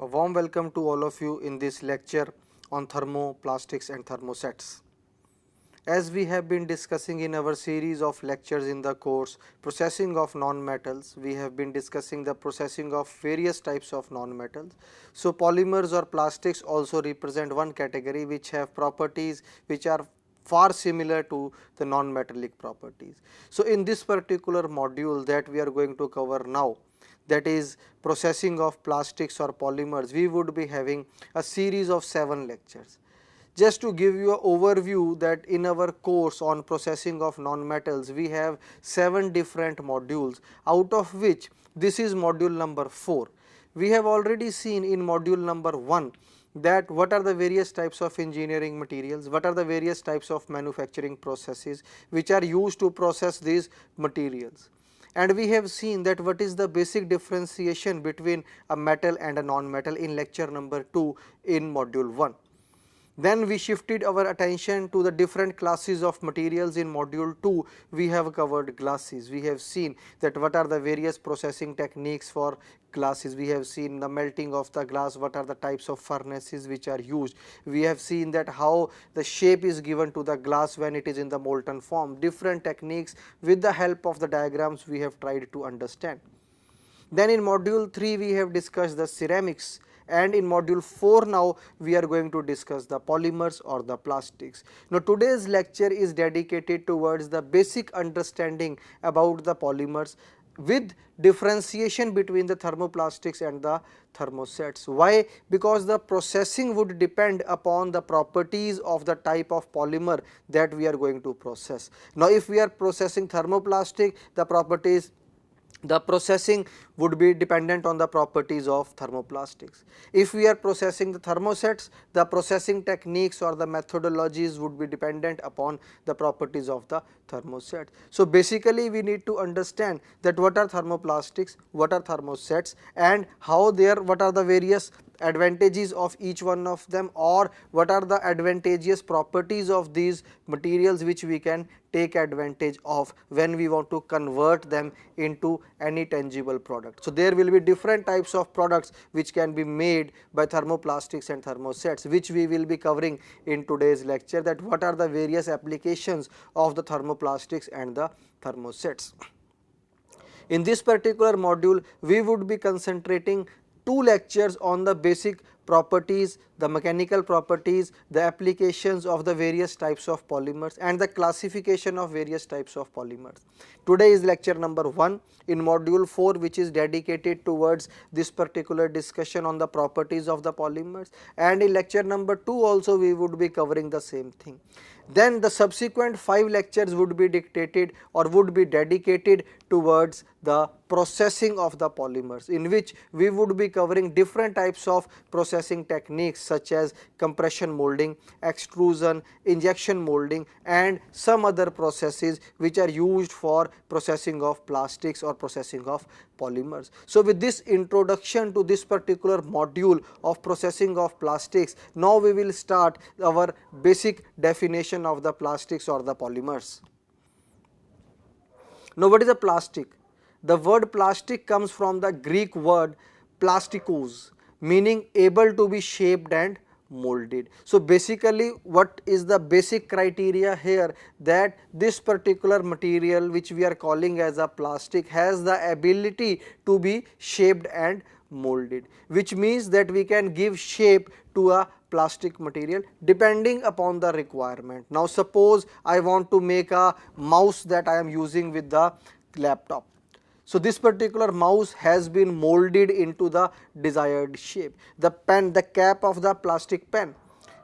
A warm welcome to all of you in this lecture on thermoplastics and thermosets. As we have been discussing in our series of lectures in the course processing of non-metals, we have been discussing the processing of various types of non-metals. So, polymers or plastics also represent one category which have properties which are far similar to the non-metallic properties. So, in this particular module that we are going to cover now, that is processing of plastics or polymers, we would be having a series of 7 lectures. Just to give you an overview that in our course on processing of non-metals, we have 7 different modules, out of which this is module number 4. We have already seen in module number 1 that what are the various types of engineering materials, what are the various types of manufacturing processes which are used to process these materials. And we have seen that what is the basic differentiation between a metal and a non-metal in lecture number 2 in module 1. Then we shifted our attention to the different classes of materials. In module 2 we have covered glasses. We have seen that what are the various processing techniques for glasses. We have seen the melting of the glass, what are the types of furnaces which are used. We have seen that how the shape is given to the glass when it is in the molten form. Different techniques with the help of the diagrams we have tried to understand. Then in module 3 we have discussed the ceramics, and in module 4 now we are going to discuss the polymers or the plastics. Now today's lecture is dedicated towards the basic understanding about the polymers with differentiation between the thermoplastics and the thermosets. Why? Because the processing would depend upon the properties of the type of polymer that we are going to process. Now if we are processing thermoplastic, the processing would be dependent on the properties of thermoplastics. If we are processing the thermosets, the processing techniques or the methodologies would be dependent upon the properties of the thermoset. So basically we need to understand that what are thermoplastics, what are thermosets, and what are the various advantages of each one of them, or what are the advantageous properties of these materials which we can take advantage of when we want to convert them into any tangible product. So there will be different types of products which can be made by thermoplastics and thermosets, which we will be covering in today's lecture, that what are the various applications of the thermoplastics and the thermosets. In this particular module we would be concentrating 2 lectures on the basic properties, the mechanical properties, the applications of the various types of polymers, and the classification of various types of polymers. Today is lecture number 1 in module 4, which is dedicated towards this particular discussion on the properties of the polymers, and in lecture number 2 also we would be covering the same thing. Then the subsequent 5 lectures would be dictated or would be dedicated towards the processing of the polymers, in which we would be covering different types of processing techniques such as compression molding, extrusion, injection molding, and some other processes which are used for processing of plastics or processing of polymers. So with this introduction to this particular module of processing of plastics, now we will start our basic definition of the plastics or the polymers. Now what is a plastic? The word plastic comes from the Greek word plastikos, meaning able to be shaped and molded. So basically what is the basic criteria here, that this particular material which we are calling as a plastic has the ability to be shaped and molded, which means that we can give shape to a plastic material depending upon the requirement. Now suppose I want to make a mouse that I am using with the laptop. So this particular mouse has been molded into the desired shape. The pen, the cap of the plastic pen,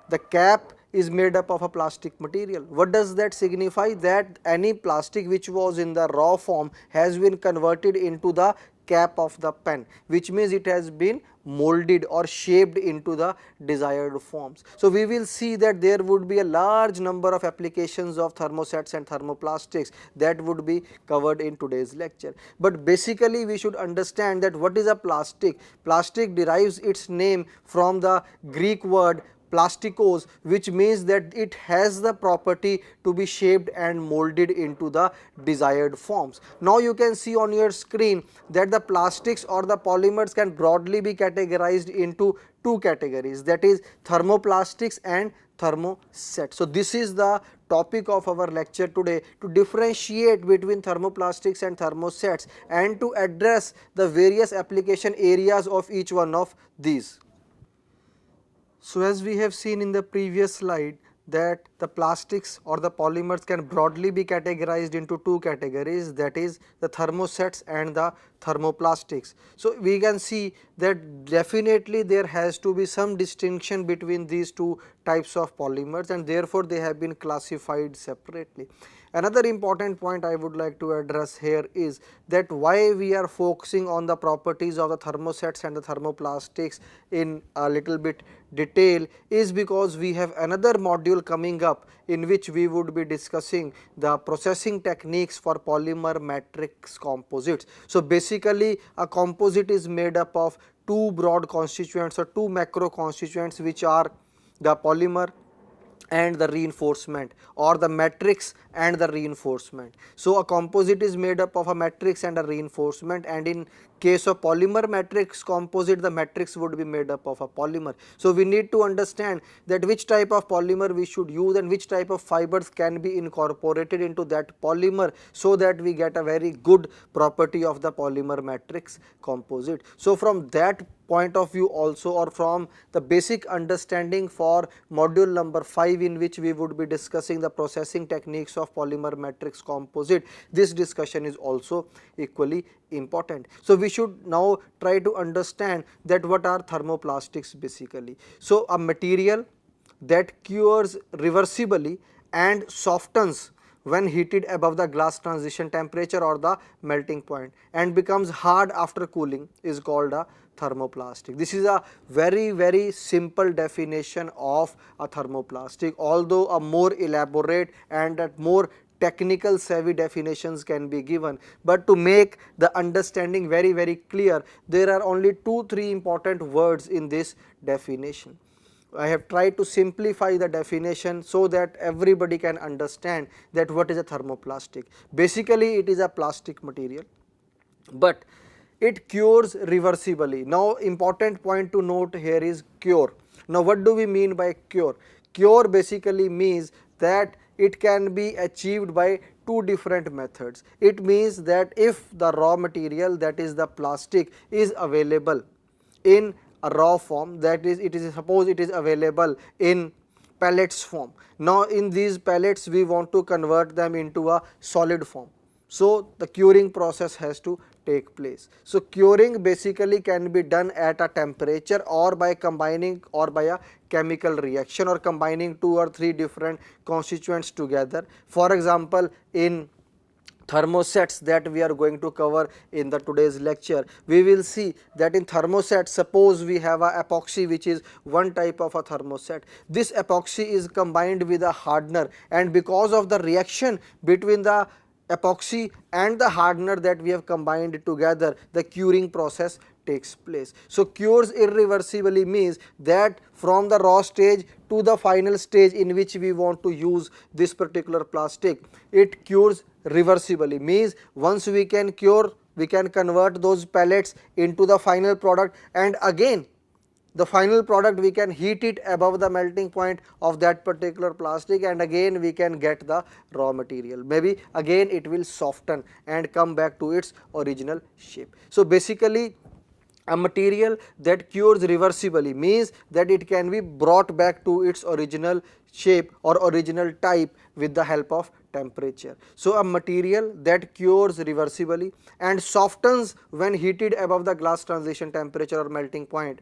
the cap is made up of a plastic material. What does that signify? That any plastic which was in the raw form has been converted into the cap of the pen, which means it has been molded or shaped into the desired forms. So we will see that there would be a large number of applications of thermosets and thermoplastics that would be covered in today's lecture. But basically we should understand that what is a plastic. Plastic derives its name from the Greek word plasticose, which means that it has the property to be shaped and molded into the desired forms. Now you can see on your screen that the plastics or the polymers can broadly be categorized into two categories, that is thermoplastics and thermoset. So this is the topic of our lecture today, to differentiate between thermoplastics and thermosets and to address the various application areas of each one of these. So as we have seen in the previous slide that the plastics or the polymers can broadly be categorized into two categories, that is the thermosets and the thermoplastics. So we can see that definitely there has to be some distinction between these two types of polymers, and therefore they have been classified separately. Another important point I would like to address here is that why we are focusing on the properties of the thermosets and the thermoplastics in a little bit detail is because we have another module coming up in which we would be discussing the processing techniques for polymer matrix composites. So basically a composite is made up of two broad constituents or two macro constituents, which are the polymer and the reinforcement, or the matrix and the reinforcement. So a composite is made up of a matrix and a reinforcement, and in case of polymer matrix composite, the matrix would be made up of a polymer. So we need to understand that which type of polymer we should use and which type of fibers can be incorporated into that polymer, so that we get a very good property of the polymer matrix composite. So from that point of view also, or from the basic understanding for module number 5, in which we would be discussing the processing techniques of polymer matrix composite, this discussion is also equally important. So we should now try to understand that what are thermoplastics basically. So a material that cures reversibly and softens when heated above the glass transition temperature or the melting point and becomes hard after cooling is called a thermoplastic. This is a very simple definition of a thermoplastic, although a more elaborate and more technical savvy definitions can be given, but to make the understanding very clear, there are only 2-3 important words in this definition. I have tried to simplify the definition so that everybody can understand that what is a thermoplastic. Basically it is a plastic material, but it cures reversibly. Now important point to note here is cure. Now what do we mean by cure? Cure basically means that it can be achieved by two different methods. It means that if the raw material, that is the plastic, is available in a raw form, that is, suppose it is available in pellets form. Now in these pellets we want to convert them into a solid form. So the curing process has to take place. So curing basically can be done at a temperature or by combining or by a chemical reaction or combining 2 or 3 different constituents together. For example, in thermosets that we are going to cover in the today's lecture, we will see that in thermosets, suppose we have a epoxy, which is one type of a thermoset. This epoxy is combined with a hardener, and because of the reaction between the epoxy and the hardener that we have combined together, the curing process takes place. So cures irreversibly means that from the raw stage to the final stage in which we want to use this particular plastic, it cures reversibly, means once we can cure, we can convert those pellets into the final product, and again the final product we can heat it above the melting point of that particular plastic, and again we can get the raw material. Maybe again it will soften and come back to its original shape. So basically a material that cures reversibly means that it can be brought back to its original shape or original type with the help of temperature. So a material that cures reversibly and softens when heated above the glass transition temperature or melting point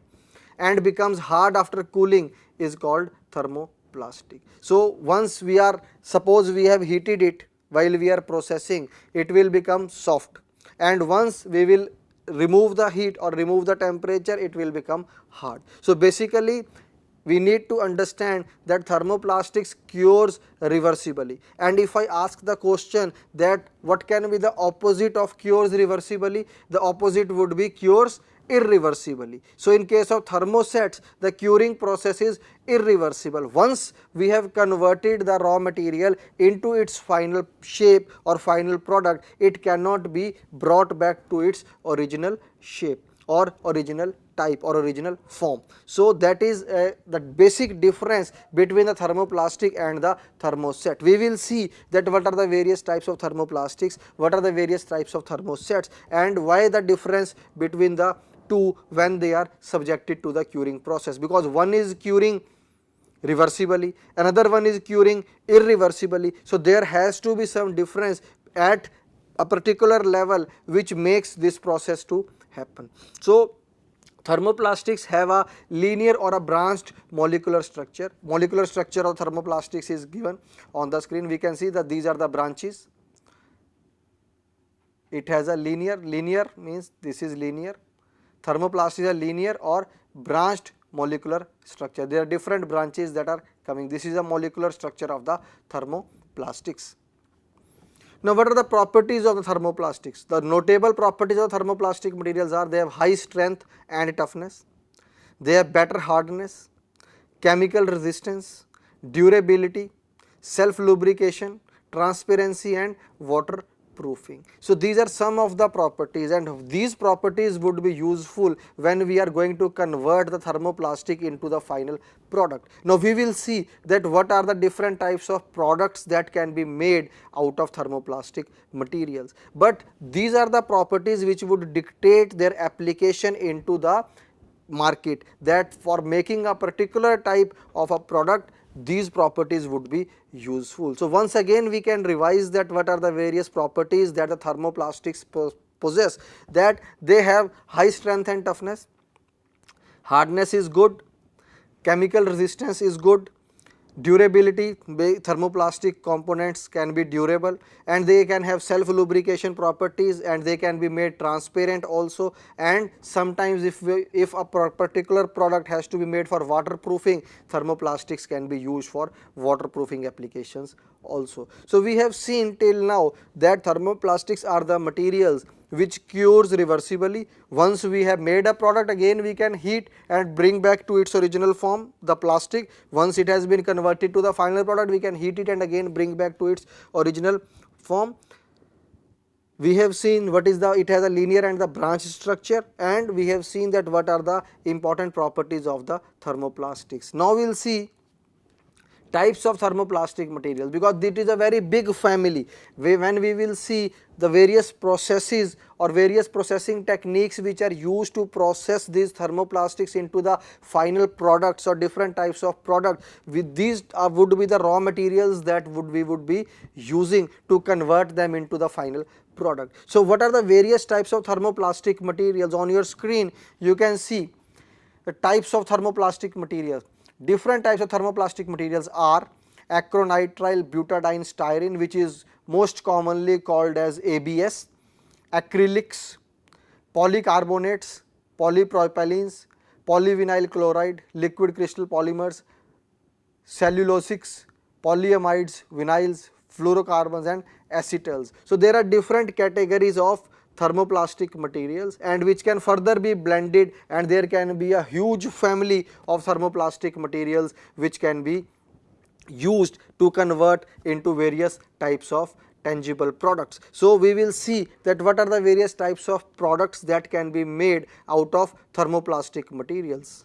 and becomes hard after cooling is called thermoplastic. So once we are, suppose we have heated it while we are processing, it will become soft, and once we will remove the heat or remove the temperature, it will become hard. So basically we need to understand that thermoplastics cures reversibly, and if I ask the question that what can be the opposite of cures reversibly, the opposite would be cures irreversibly. So in case of thermosets, the curing process is irreversible. Once we have converted the raw material into its final shape or final product, it cannot be brought back to its original shape or original type or original form. So that is the basic difference between the thermoplastic and the thermoset. We will see that what are the various types of thermoplastics, what are the various types of thermosets, and why the difference between the two when they are subjected to the curing process, because one is curing reversibly, another one is curing irreversibly. So there has to be some difference at a particular level which makes this process to happen. So thermoplastics have a linear or a branched molecular structure. Molecular structure of thermoplastics is given on the screen. We can see that these are the branches. It has a linear means this is linear. Thermoplastics is a linear or branched molecular structure. There are different branches that are coming. This is a molecular structure of the thermoplastics. Now, what are the properties of the thermoplastics? The notable properties of thermoplastic materials are they have high strength and toughness, they have better hardness, chemical resistance, durability, self lubrication, transparency and water proofing. So these are some of the properties, and these properties would be useful when we are going to convert the thermoplastic into the final product. Now we will see that what are the different types of products that can be made out of thermoplastic materials, but these are the properties which would dictate their application into the market, that for making a particular type of a product these properties would be useful. So once again we can revise that what are the various properties that the thermoplastics possess, that they have high strength and toughness, hardness is good, chemical resistance is good, durability, thermoplastic components can be durable and they can have self lubrication properties and they can be made transparent also, and sometimes if a particular product has to be made for waterproofing, thermoplastics can be used for waterproofing applications also. So we have seen till now that thermoplastics are the materials which cures reversibly. Once we have made a product, again we can heat and bring back to its original form the plastic. Once it has been converted to the final product, we can heat it and again bring back to its original form. We have seen what is it has a linear and the branch structure, and we have seen that what are the important properties of the thermoplastics. Now we will see types of thermoplastic materials, because it is a very big family. When we will see the various processes or various processing techniques which are used to process these thermoplastics into the final products or different types of product, with these would be the raw materials that we would be using to convert them into the final product. So what are the various types of thermoplastic materials? On your screen you can see the types of thermoplastic materials. Different types of thermoplastic materials are acrylonitrile butadiene styrene, which is most commonly called as ABS, acrylics, polycarbonates, polypropylenes, polyvinyl chloride, liquid crystal polymers, cellulosics, polyamides, vinyls, fluorocarbons and acetals. So there are different categories of thermoplastic materials and which can further be blended, and there can be a huge family of thermoplastic materials which can be used to convert into various types of tangible products. So we will see that what are the various types of products that can be made out of thermoplastic materials.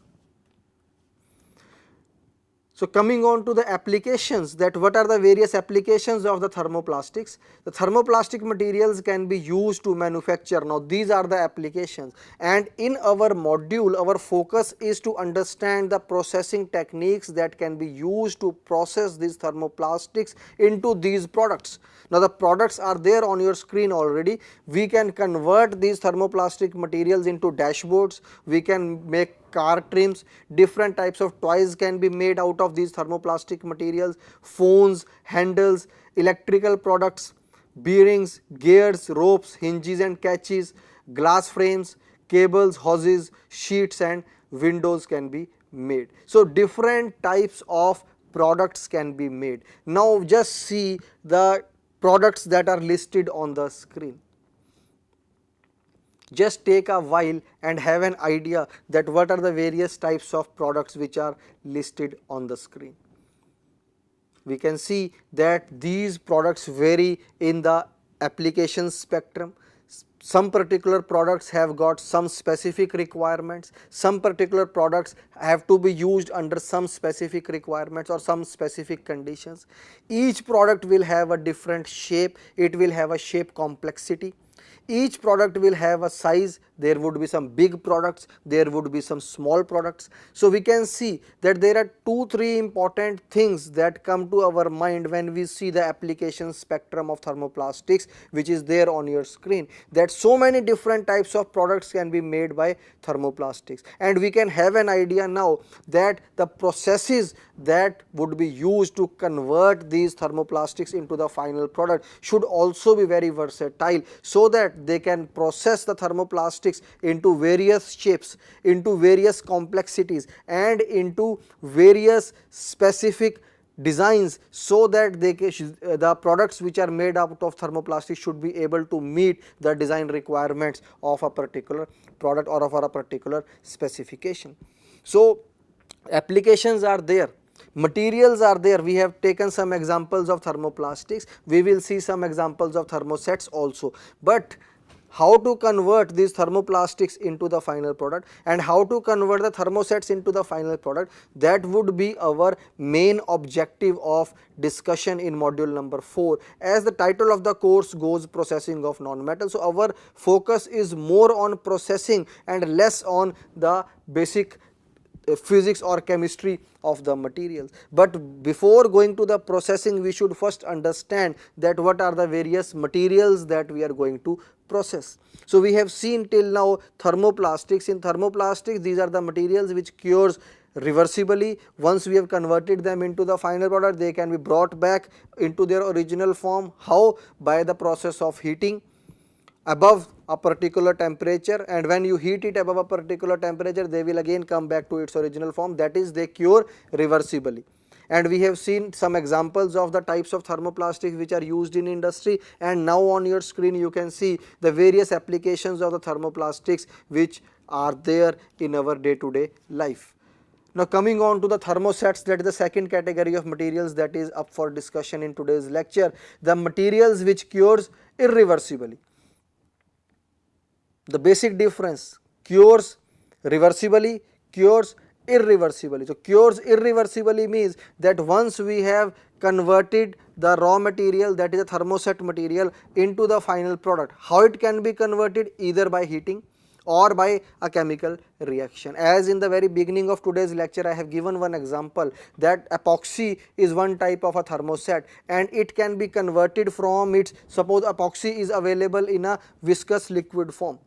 So coming on to the applications, that what are the various applications of the thermoplastics. The thermoplastic materials can be used to manufacture. Now these are the applications, and in our module our focus is to understand the processing techniques that can be used to process these thermoplastics into these products. Now the products are there on your screen already. We can convert these thermoplastic materials into dashboards, we can make car trims, different types of toys can be made out of these thermoplastic materials, phones, handles, electrical products, bearings, gears, ropes, hinges and catches, glass frames, cables, hoses, sheets and windows can be made. So different types of products can be made. Now just see the products that are listed on the screen. Just take a while and have an idea that what are the various types of products which are listed on the screen. We can see that these products vary in the application spectrum. Some particular products have got some specific requirements, some particular products have to be used under some specific requirements or some specific conditions. Each product will have a different shape, it will have a shape complexity. Each product will have a size, there would be some big products, there would be some small products. So we can see that there are 2-3 important things that come to our mind when we see the application spectrum of thermoplastics which is there on your screen, that so many different types of products can be made by thermoplastics, and we can have an idea now that the processes that would be used to convert these thermoplastics into the final product should also be very versatile, so that they can process the thermoplastics into various shapes, into various complexities and into various specific designs, so that the products which are made out of thermoplastic should be able to meet the design requirements of a particular product or of a particular specification. So applications are there, materials are there. We have taken some examples of thermoplastics, we will see some examples of thermosets also, but how to convert these thermoplastics into the final product and how to convert the thermosets into the final product, that would be our main objective of discussion in module number 4. As the title of the course goes, processing of non-metal, so our focus is more on processing and less on the basic physics or chemistry of the materials. But before going to the processing, we should first understand that what are the various materials that we are going to process. So we have seen till now thermoplastics. In thermoplastics, these are the materials which cures reversibly. Once we have converted them into the final product, they can be brought back into their original form. How? By the process of heating above a particular temperature, and when you heat it above a particular temperature, they will again come back to its original form, that is, they cure reversibly. And we have seen some examples of the types of thermoplastics which are used in industry, and now on your screen you can see the various applications of the thermoplastics which are there in our day-to-day life. Now coming on to the thermosets, that is the second category of materials that is up for discussion in today's lecture, the materials which cures irreversibly. The basic difference: cures reversibly, cures irreversibly. So cures irreversibly means that once we have converted the raw material, that is a thermoset material, into the final product, how it can be converted? Either by heating or by a chemical reaction. As in the very beginning of today's lecture, I have given one example that epoxy is one type of a thermoset, and it can be converted from its, suppose epoxy is available in a viscous liquid form.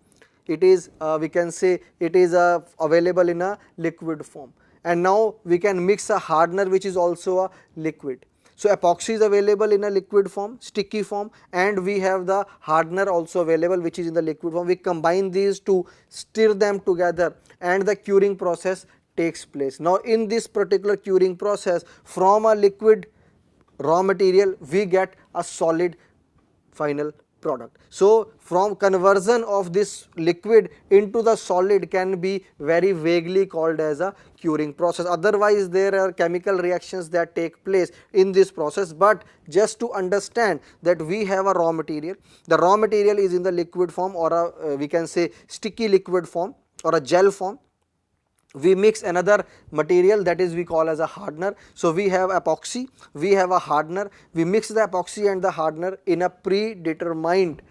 It is we can say it is available in a liquid form, and now we can mix a hardener which is also a liquid. So epoxy is available in a liquid form, sticky form, and we have the hardener also available which is in the liquid form. We combine these two, stir them together, and the curing process takes place. Now in this particular curing process, from a liquid raw material we get a solid final product. So from conversion of this liquid into the solid can be very vaguely called as a curing process. Otherwise there are chemical reactions that take place in this process, but just to understand that we have a raw material, the raw material is in the liquid form, or a we can say sticky liquid form or a gel form. We mix another material, that is we call as a hardener. So we have epoxy, we have a hardener, we mix the epoxy and the hardener in a predetermined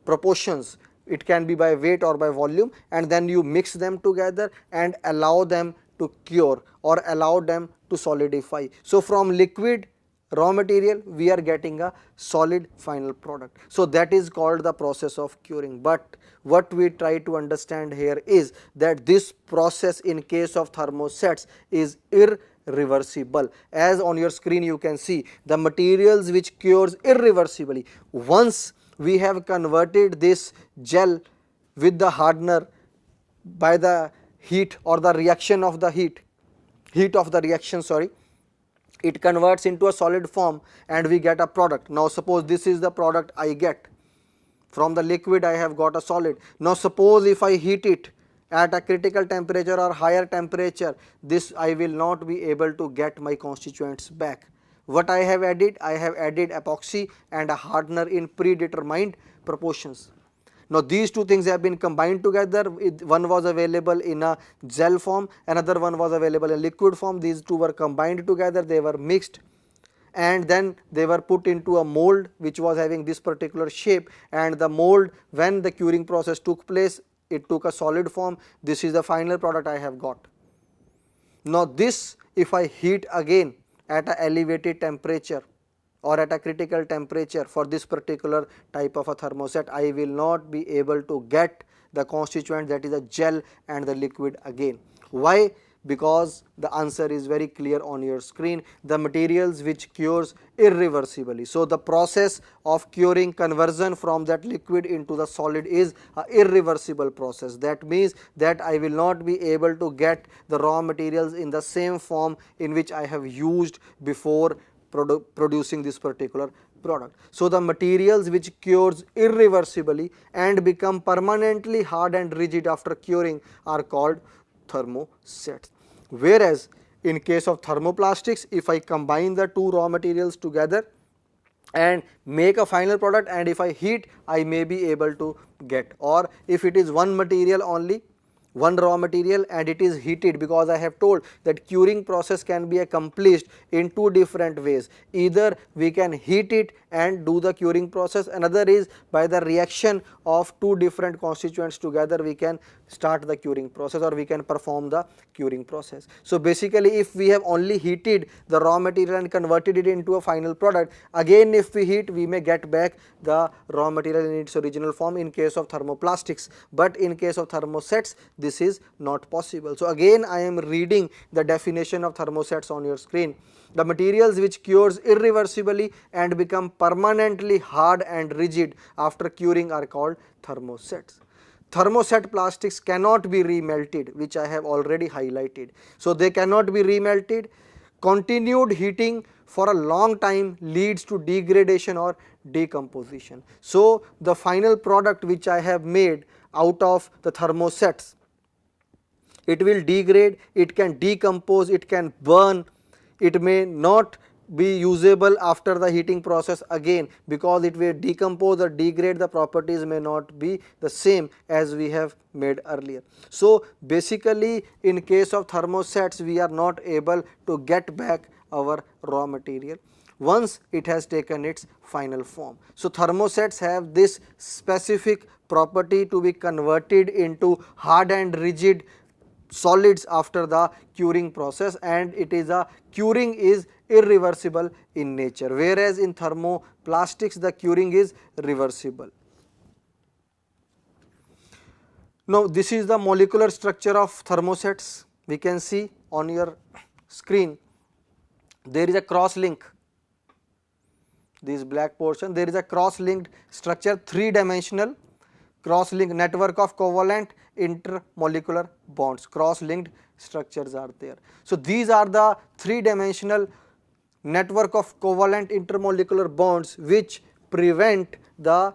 proportions. It can be by weight or by volume, and then you mix them together and allow them to cure or allow them to solidify. So from liquid raw material we are getting a solid final product. So that is called the process of curing. But what we try to understand here is that this process in case of thermosets is irreversible. As on your screen you can see the materials which cures irreversibly. Once we have converted this gel with the hardener by the heat or the reaction of the heat of the reaction, it converts into a solid form and we get a product. Now suppose this is the product I get. From the liquid I have got a solid. Now suppose if I heat it at a critical temperature or higher temperature, this I will not be able to get my constituents back. What I have added? I have added epoxy and a hardener in predetermined proportions. Now these two things have been combined together. One was available in a gel form, another one was available in liquid form. These two were combined together, they were mixed, and then they were put into a mold which was having this particular shape, and the mold, when the curing process took place, it took a solid form. This is the final product I have got. Now this, if I heat again at a elevated temperature or at a critical temperature for this particular type of a thermoset, I will not be able to get the constituent, that is a gel and the liquid again. Why? Because the answer is very clear on your screen. The materials which cures irreversibly. So the process of curing, conversion from that liquid into the solid, is a irreversible process. That means that I will not be able to get the raw materials in the same form in which I have used before producing this particular product. So the materials which cures irreversibly and become permanently hard and rigid after curing are called thermosets. Whereas in case of thermoplastics, if I combine the two raw materials together and make a final product, and if I heat, I may be able to get, or if it is one material only, one raw material, and it is heated, because I have told that curing process can be accomplished in two different ways. Either we can heat it and do the curing process, another is by the reaction of two different constituents together we can start the curing process, or we can perform the curing process. So basically, if we have only heated the raw material and converted it into a final product, again if we heat, we may get back the raw material in its original form in case of thermoplastics, but in case of thermosets this is not possible. So again I am reading the definition of thermosets on your screen. The materials which cures irreversibly and become permanently hard and rigid after curing are called thermosets. Thermoset plastics cannot be remelted, which I have already highlighted. So they cannot be remelted. Continued heating for a long time leads to degradation or decomposition. So the final product which I have made out of the thermosets, it will degrade, it can decompose, it can burn, it may not be usable after the heating process again, because it will decompose or degrade, the properties may not be the same as we have made earlier. So basically in case of thermosets we are not able to get back our raw material once it has taken its final form. So thermosets have this specific property to be converted into hard and rigid solids after the curing process, and it is a curing is irreversible in nature, whereas in thermoplastics the curing is reversible. Now this is the molecular structure of thermosets. We can see on your screen there is a cross link, this black portion, there is a cross linked structure, three-dimensional cross linked network of covalent intermolecular bonds, cross linked structures are there. So these are the three-dimensional network of covalent intermolecular bonds which prevent the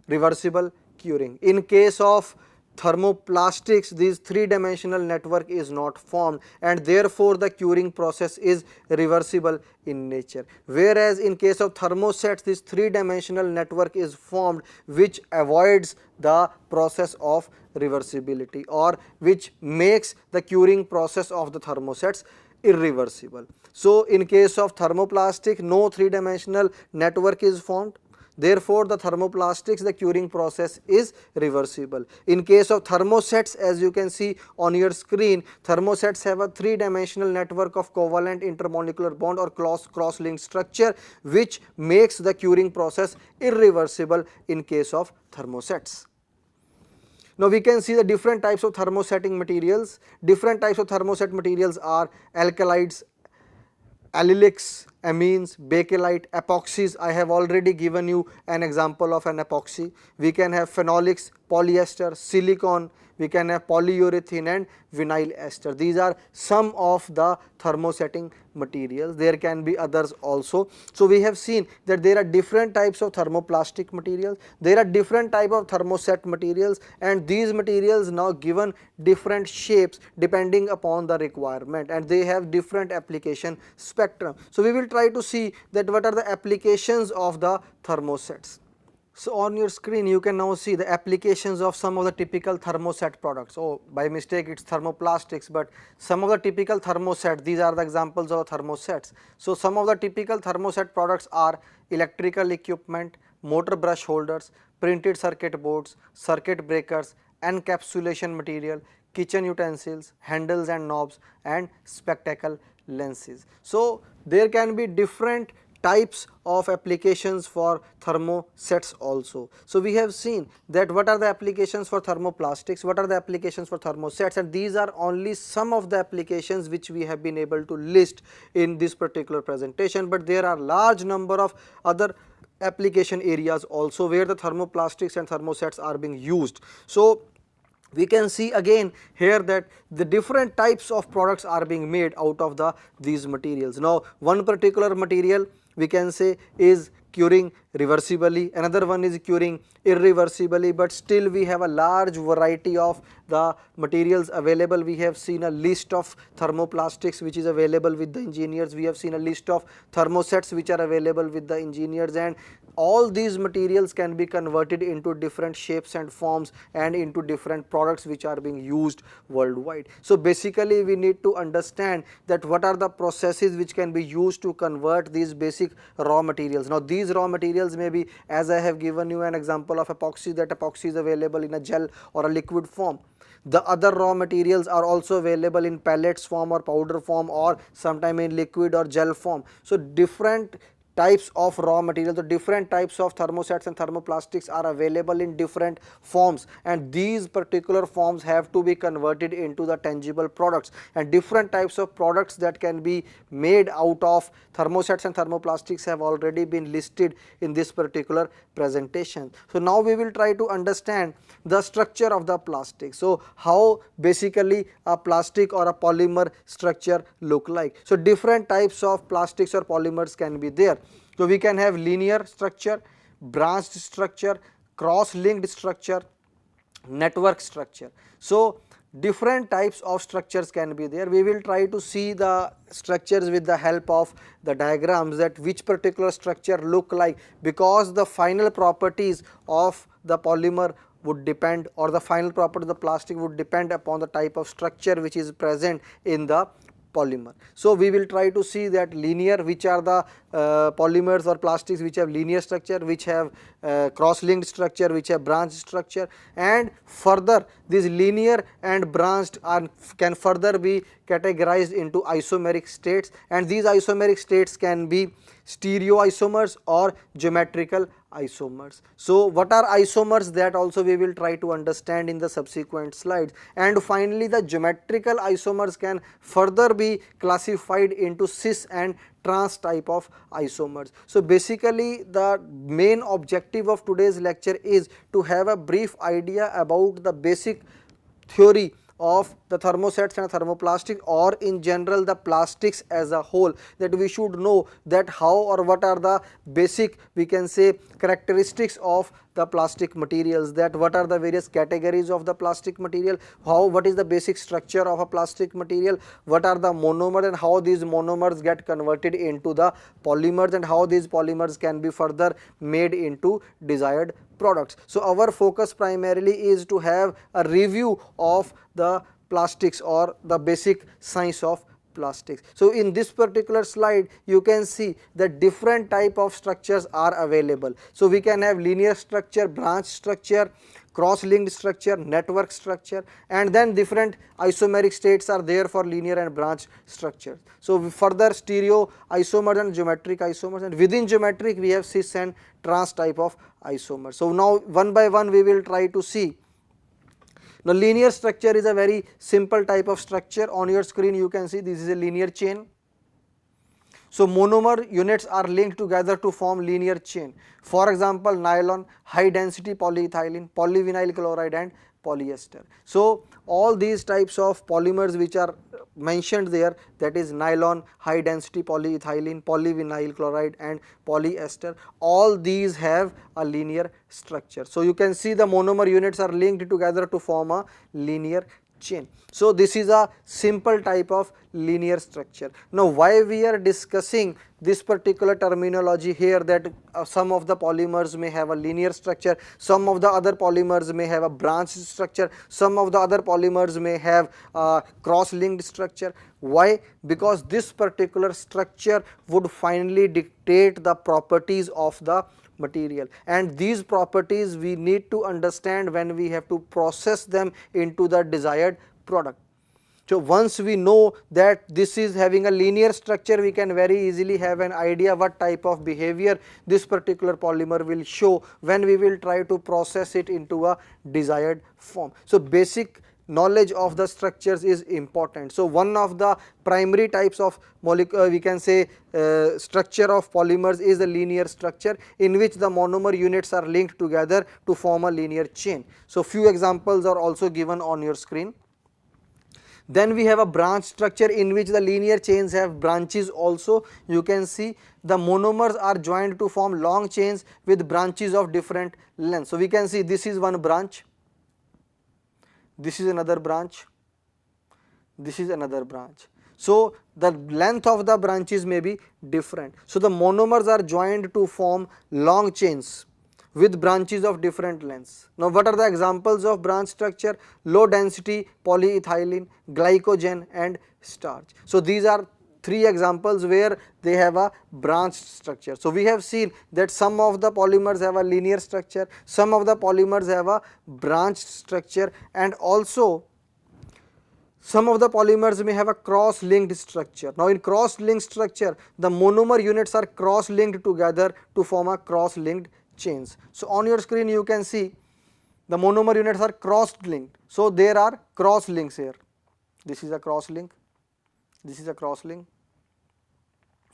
reversible curing. In case of thermoplastics, this three-dimensional network is not formed, and therefore the curing process is reversible in nature, whereas in case of thermosets this three-dimensional network is formed which avoids the process of reversibility, or which makes the curing process of the thermosets irreversible. So in case of thermoplastic, no three-dimensional network is formed, therefore the thermoplastics, the curing process is reversible. In case of thermosets, as you can see on your screen, thermosets have a three-dimensional network of covalent intermolecular bond or cross-linked structure which makes the curing process irreversible in case of thermosets. Now we can see the different types of thermosetting materials. Different types of thermoset materials are alkalides, allylics, amines, bakelite, epoxies. I have already given you an example of an epoxy. We can have phenolics, polyester, silicone, we can have polyurethane and vinyl ester. These are some of the thermosetting materials. There can be others also. So we have seen that there are different types of thermoplastic materials, there are different type of thermoset materials, and these materials now given different shapes depending upon the requirement, and they have different application spectrum. So we will try to see that what are the applications of the thermosets. So on your screen you can now see the applications of some of the typical thermoset products. Oh, by mistake it's thermoplastics, but some of the typical thermoset, these are the examples of thermosets. So some of the typical thermoset products are electrical equipment, motor brush holders, printed circuit boards, circuit breakers, encapsulation material, kitchen utensils, handles and knobs, and spectacle lenses. So there can be different types of applications for thermosets also. So we have seen that what are the applications for thermoplastics, what are the applications for thermosets, and these are only some of the applications which we have been able to list in this particular presentation, but there are large number of other application areas also where the thermoplastics and thermosets are being used. So we can see again here that the different types of products are being made out of these materials. Now one particular material we can say is curing reversibly, another one is curing irreversibly, but still we have a large variety of the materials available. We have seen a list of thermoplastics which is available with the engineers, we have seen a list of thermosets which are available with the engineers, and all these materials can be converted into different shapes and forms and into different products which are being used worldwide. So basically we need to understand that what are the processes which can be used to convert these basic raw materials. Now these raw materials may be, as I have given you an example of epoxy, that epoxy is available in a gel or a liquid form. The other raw materials are also available in pellets form or powder form or sometime in liquid or gel form. So different types of raw materials, the different types of thermosets and thermoplastics are available in different forms, and these particular forms have to be converted into the tangible products, and different types of products that can be made out of thermosets and thermoplastics have already been listed in this particular presentation. So now we will try to understand the structure of the plastic. So how basically a plastic or a polymer structure look like. So different types of plastics or polymers can be there. So we can have linear structure, branched structure, cross-linked structure, network structure. So different types of structures can be there. We will try to see the structures with the help of the diagrams, that which particular structure look like, because the final properties of the polymer would depend, or the final property of the plastic would depend upon the type of structure which is present in the polymer. So we will try to see that linear, which are the polymers or plastics which have linear structure, which have cross-linked structure, which have branched structure, and further these linear and branched can further be categorized into isomeric states, and these isomeric states can be stereoisomers or geometrical isomers. So what are isomers, that also we will try to understand in the subsequent slides, and finally the geometrical isomers can further be classified into cis and trans type of isomers. So basically the main objective of today's lecture is to have a brief idea about the basic theory of the thermosets and thermoplastic, or in general the plastics as a whole, that we should know that how or what are the basic, we can say, characteristics of the plastic materials, that what are the various categories of the plastic material, what is the basic structure of a plastic material, what are the monomers and how these monomers get converted into the polymers, and how these polymers can be further made into desired products. So our focus primarily is to have a review of the plastics or the basic science of plastics. So in this particular slide you can see that different type of structures are available. So we can have linear structure, branch structure, cross-linked structure, network structure, and then different isomeric states are there for linear and branch structures. So further stereo isomers and geometric isomers, and within geometric we have cis and trans type of isomers. So now one by one we will try to see. Now linear structure is a very simple type of structure. On your screen you can see this is a linear chain. So monomer units are linked together to form linear chain. For example, nylon, high density polyethylene, polyvinyl chloride and polyester. So all these types of polymers which are mentioned there, that is nylon, high density polyethylene, polyvinyl chloride and polyester, all these have a linear structure. So you can see the monomer units are linked together to form a linear chain. So this is a simple type of linear structure. Now why we are discussing this particular terminology here, that some of the polymers may have a linear structure, some of the other polymers may have a branched structure, some of the other polymers may have a cross-linked structure. Why? Because this particular structure would finally dictate the properties of the material, and these properties we need to understand when we have to process them into the desired product. So once we know that this is having a linear structure, we can very easily have an idea what type of behavior this particular polymer will show when we will try to process it into a desired form. So basic knowledge of the structures is important. So one of the primary types of we can say structure of polymers is a linear structure, in which the monomer units are linked together to form a linear chain. So few examples are also given on your screen. Then we have a branch structure in which the linear chains have branches also. You can see the monomers are joined to form long chains with branches of different lengths. So we can see this is one branch, this is another branch, this is another branch. So the length of the branches may be different. So the monomers are joined to form long chains with branches of different lengths. Now what are the examples of branch structure? Low density polyethylene, glycogen and starch. So these are three examples where they have a branch structure. So we have seen that some of the polymers have a linear structure, some of the polymers have a branch structure, and also some of the polymers may have a cross-linked structure. Now in cross-linked structure, the monomer units are cross-linked together to form a cross-linked chains. So on your screen you can see the monomer units are cross-linked. So there are cross links here. This is a cross link, this is a cross link,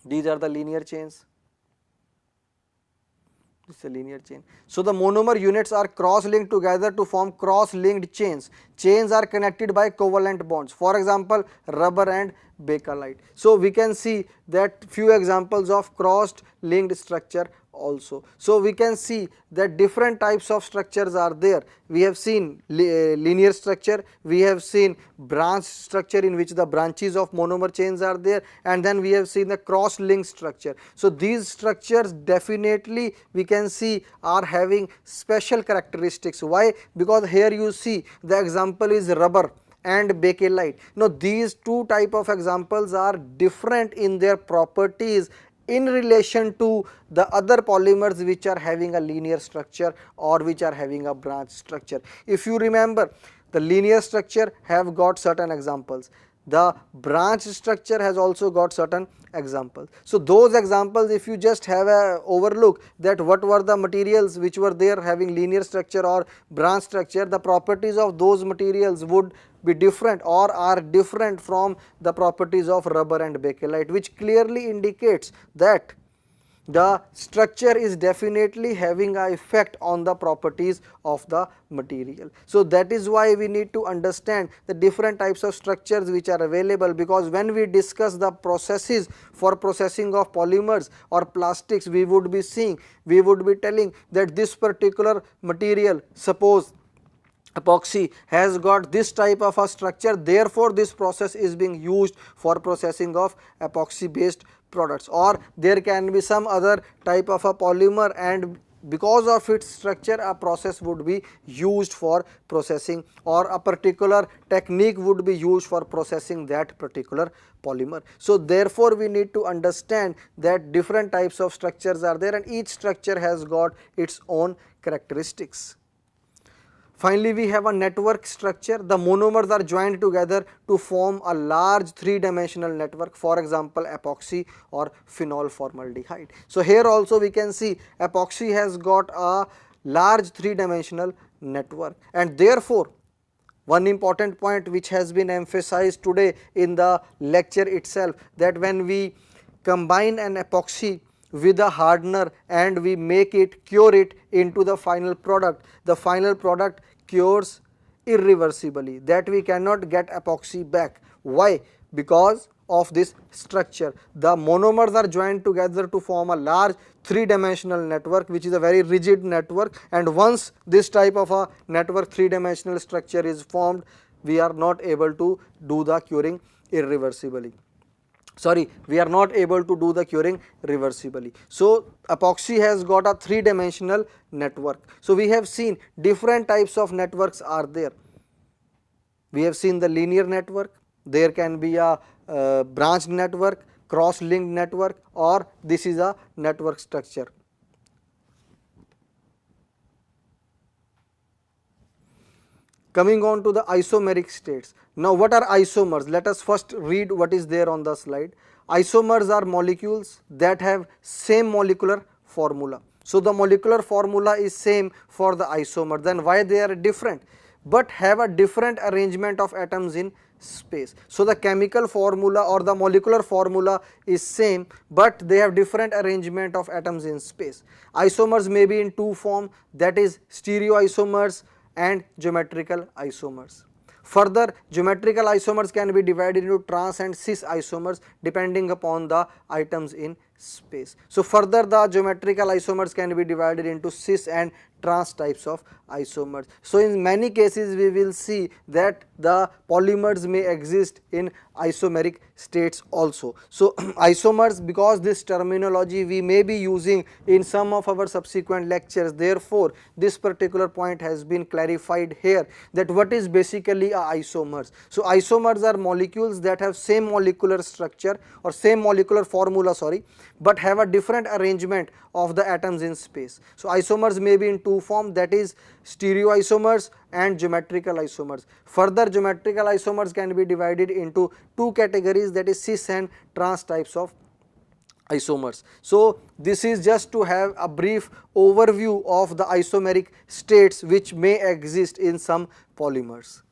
these are the linear chains, this is a linear chain. So the monomer units are cross-linked together to form cross-linked chains. Chains are connected by covalent bonds, for example rubber and bakelite. So we can see that few examples of cross-linked structure also. So we can see that different types of structures are there. We have seen linear structure, we have seen branch structure in which the branches of monomer chains are there, and then we have seen the cross-linked structure. So these structures definitely we can see are having special characteristics. Why? Because here you see the example is rubber and bakelite. Now these two type of examples are different in their properties in relation to the other polymers which are having a linear structure or which are having a branch structure. If you remember, the linear structure have got certain examples, the branch structure has also got certain examples. So those examples, if you just have a overlook that what were the materials which were there having linear structure or branch structure, the properties of those materials would be different or are different from the properties of rubber and bakelite, which clearly indicates that the structure is definitely having an effect on the properties of the material. So that is why we need to understand the different types of structures which are available, because when we discuss the processes for processing of polymers or plastics, we would be seeing, we would be telling that this particular material, suppose epoxy, has got this type of a structure, therefore this process is being used for processing of epoxy based products, or there can be some other type of a polymer and because of its structure a process would be used for processing, or a particular technique would be used for processing that particular polymer. So therefore we need to understand that different types of structures are there and each structure has got its own characteristics. Finally, we have a network structure. The monomers are joined together to form a large three-dimensional network, for example epoxy or phenol formaldehyde. So here also we can see epoxy has got a large three-dimensional network, and therefore one important point which has been emphasized today in the lecture itself, that when we combine an epoxy with a hardener and we make it, cure it into the final product. The final product cures irreversibly, that we cannot get epoxy back. Why? Because of this structure. The monomers are joined together to form a large three-dimensional network, which is a very rigid network, and once this type of a network three-dimensional structure is formed, we are not able to do the curing irreversibly. Sorry, we are not able to do the curing reversibly. So epoxy has got a three-dimensional network. So we have seen different types of networks are there. We have seen the linear network, there can be a branched network, cross-linked network, or this is a network structure. Coming on to the isomeric states. Now what are isomers? Let us first read what is there on the slide. Isomers are molecules that have same molecular formula. So the molecular formula is same for the isomer. Then why they are different? But have a different arrangement of atoms in space. So the chemical formula or the molecular formula is same, but they have different arrangement of atoms in space. Isomers may be in two forms, that is stereoisomers and geometrical isomers. Further, geometrical isomers can be divided into trans and cis isomers depending upon the items in space. So further, the geometrical isomers can be divided into cis and trans types of isomers. So in many cases we will see that the polymers may exist in isomeric states also. So isomers, because this terminology we may be using in some of our subsequent lectures, therefore this particular point has been clarified here, that what is basically a isomers. So isomers are molecules that have same molecular structure or same molecular formula, sorry, but have a different arrangement of the atoms in space. So isomers may be in two forms, that is stereoisomers and geometrical isomers. Further, geometrical isomers can be divided into two categories, that is cis and trans types of isomers. So this is just to have a brief overview of the isomeric states which may exist in some polymers.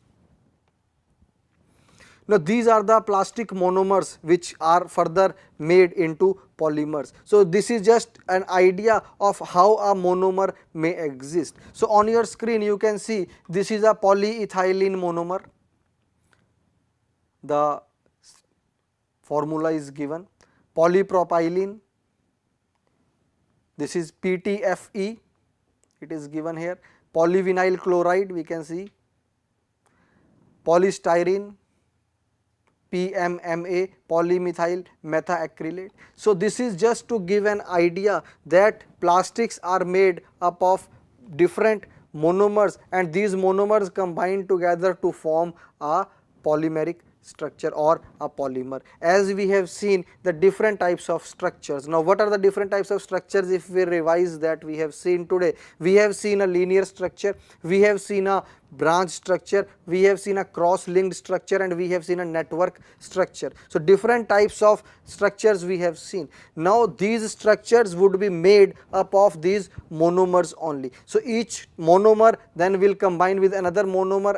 Now these are the plastic monomers which are further made into polymers. So this is just an idea of how a monomer may exist. So on your screen you can see this is a polyethylene monomer. The formula is given. Polypropylene, this is PTFE, it is given here. Polyvinyl chloride, we can see. Polystyrene, PMMA, polymethyl methacrylate. So this is just to give an idea that plastics are made up of different monomers, and these monomers combine together to form a polymeric structure or a polymer. As we have seen the different types of structures. Now what are the different types of structures if we revise that we have seen today? We have seen a linear structure, we have seen a branch structure, we have seen a cross-linked structure, and we have seen a network structure. So different types of structures we have seen. Now these structures would be made up of these monomers only. So each monomer then will combine with another monomer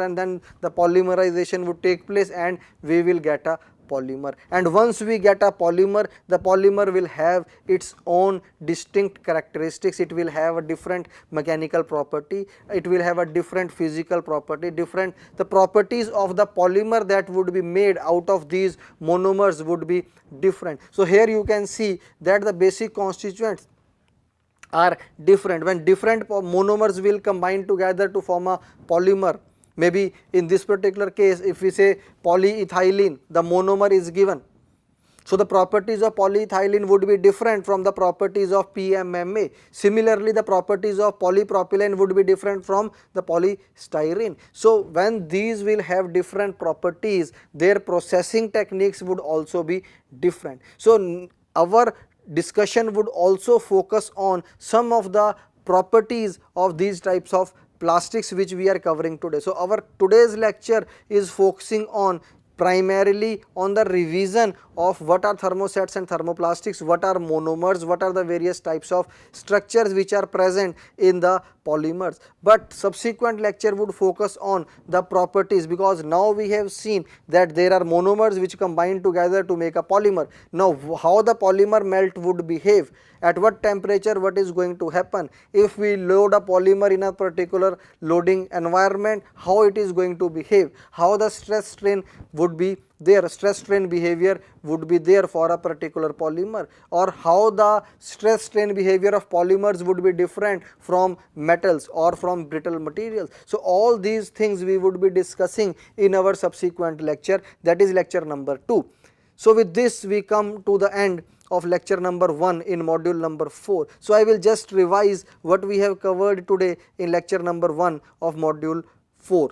and then the polymerization would take place and we will get a polymer. And once we get a polymer, the polymer will have its own distinct characteristics. It will have a different mechanical property, it will have a different physical property, the properties of the polymer that would be made out of these monomers would be different. So here you can see that the basic constituents are different. When different monomers will combine together to form a polymer, maybe in this particular case if we say polyethylene, the monomer is given. So the properties of polyethylene would be different from the properties of PMMA. Similarly, the properties of polypropylene would be different from the polystyrene. So when these will have different properties, their processing techniques would also be different. So our discussion would also focus on some of the properties of these types of plastics which we are covering today. So our today's lecture is focusing on primarily on the revision of what are thermosets and thermoplastics, what are monomers, what are the various types of structures which are present in the polymers. But subsequent lecture would focus on the properties, because now we have seen that there are monomers which combine together to make a polymer. Now how the polymer melt would behave, at what temperature, what is going to happen, if we load a polymer in a particular loading environment, how it is going to behave, how the stress strain would be there, stress strain behavior would be there for a particular polymer, or how the stress strain behavior of polymers would be different from metals or from brittle materials. So all these things we would be discussing in our subsequent lecture, that is lecture number 2. So with this we come to the end of lecture number 1 in module number 4. So I will just revise what we have covered today in lecture number 1 of module 4.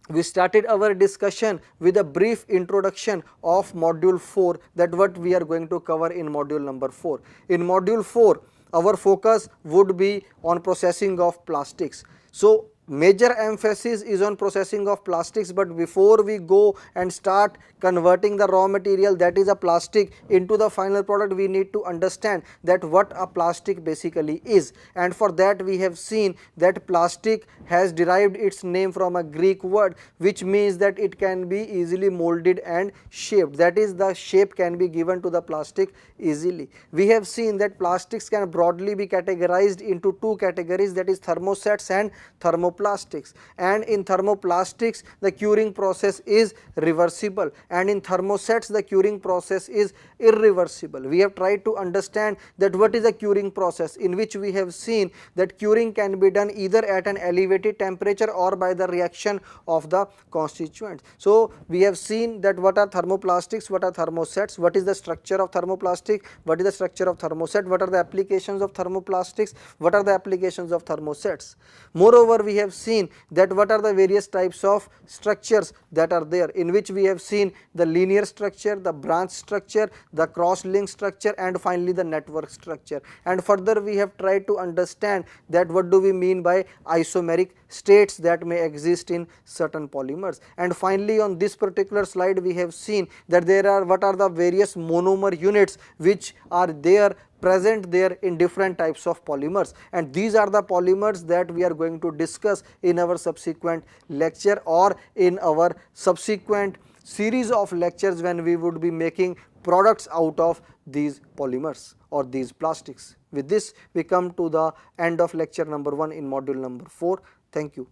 We started our discussion with a brief introduction of module 4, that what we are going to cover in module number 4. In module 4, our focus would be on processing of plastics. So major emphasis is on processing of plastics, but before we go and start converting the raw material, that is a plastic, into the final product, we need to understand that what a plastic basically is. And for that we have seen that plastic has derived its name from a Greek word, which means that it can be easily molded and shaped, that is the shape can be given to the plastic easily. We have seen that plastics can broadly be categorized into two categories, that is thermosets and thermoplastics. And in thermoplastics the curing process is reversible, and in thermosets the curing process is irreversible. We have tried to understand that what is a curing process, in which we have seen that curing can be done either at an elevated temperature or by the reaction of the constituents. So we have seen that what are thermoplastics, what are thermosets, what is the structure of thermoplastic, what is the structure of thermoset, what are the applications of thermoplastics, what are the applications of thermosets. Moreover, we have seen that what are the various types of structures that are there, in which we have seen the linear structure, the branch structure, the cross-link structure, and finally the network structure. And further we have tried to understand that what do we mean by isomeric states that may exist in certain polymers. And finally on this particular slide we have seen that there are what are the various monomer units which are there present there in different types of polymers, and these are the polymers that we are going to discuss in our subsequent lecture or in our subsequent series of lectures when we would be making products out of these polymers or these plastics. With this we come to the end of lecture number 1 in module number 4. Thank you.